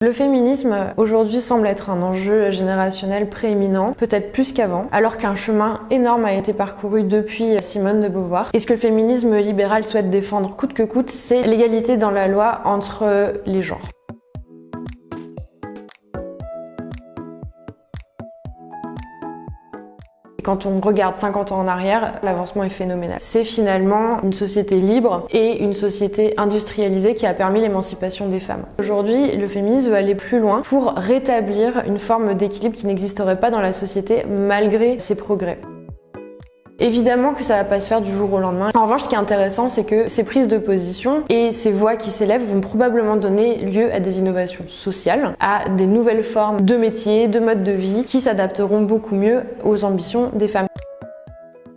Le féminisme aujourd'hui semble être un enjeu générationnel prééminent, peut-être plus qu'avant, alors qu'un chemin énorme a été parcouru depuis Simone de Beauvoir. Et ce que le féminisme libéral souhaite défendre coûte que coûte, c'est l'égalité dans la loi entre les genres. Quand on regarde 50 ans en arrière, l'avancement est phénoménal. C'est finalement une société libre et une société industrialisée qui a permis l'émancipation des femmes. Aujourd'hui, le féminisme veut aller plus loin pour rétablir une forme d'équilibre qui n'existerait pas dans la société malgré ces progrès. Évidemment que ça va pas se faire du jour au lendemain. En revanche, ce qui est intéressant, c'est que ces prises de position et ces voix qui s'élèvent vont probablement donner lieu à des innovations sociales, à des nouvelles formes de métiers, de modes de vie qui s'adapteront beaucoup mieux aux ambitions des femmes.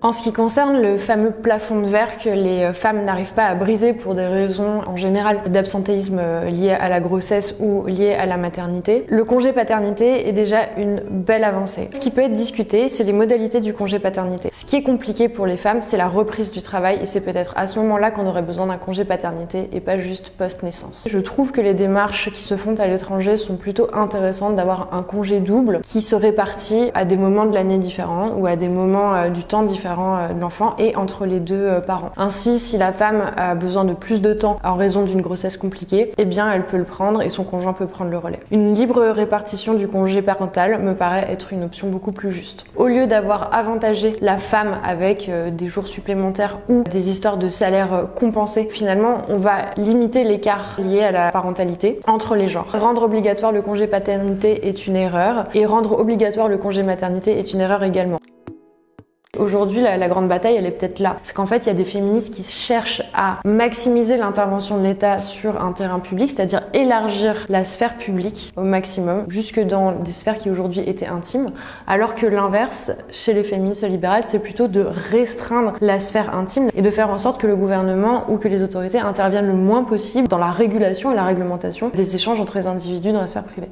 En ce qui concerne le fameux plafond de verre que les femmes n'arrivent pas à briser pour des raisons en général d'absentéisme liées à la grossesse ou liées à la maternité, le congé paternité est déjà une belle avancée. Ce qui peut être discuté, c'est les modalités du congé paternité. Ce qui est compliqué pour les femmes, c'est la reprise du travail et c'est peut-être à ce moment-là qu'on aurait besoin d'un congé paternité et pas juste post-naissance. Je trouve que les démarches qui se font à l'étranger sont plutôt intéressantes d'avoir un congé double qui se répartit à des moments de l'année différents ou à des moments du temps différents de l'enfant et entre les deux parents. Ainsi, si la femme a besoin de plus de temps en raison d'une grossesse compliquée, eh bien elle peut le prendre et son conjoint peut prendre le relais. Une libre répartition du congé parental me paraît être une option beaucoup plus juste. Au lieu d'avoir avantagé la femme avec des jours supplémentaires ou des histoires de salaire compensés, finalement on va limiter l'écart lié à la parentalité entre les genres. Rendre obligatoire le congé paternité est une erreur et rendre obligatoire le congé maternité est une erreur également. Aujourd'hui, la grande bataille, elle est peut-être là. C'est qu'en fait, il y a des féministes qui cherchent à maximiser l'intervention de l'État sur un terrain public, c'est-à-dire élargir la sphère publique au maximum, jusque dans des sphères qui aujourd'hui étaient intimes, alors que l'inverse, chez les féministes libérales, c'est plutôt de restreindre la sphère intime et de faire en sorte que le gouvernement ou que les autorités interviennent le moins possible dans la régulation et la réglementation des échanges entre les individus dans la sphère privée.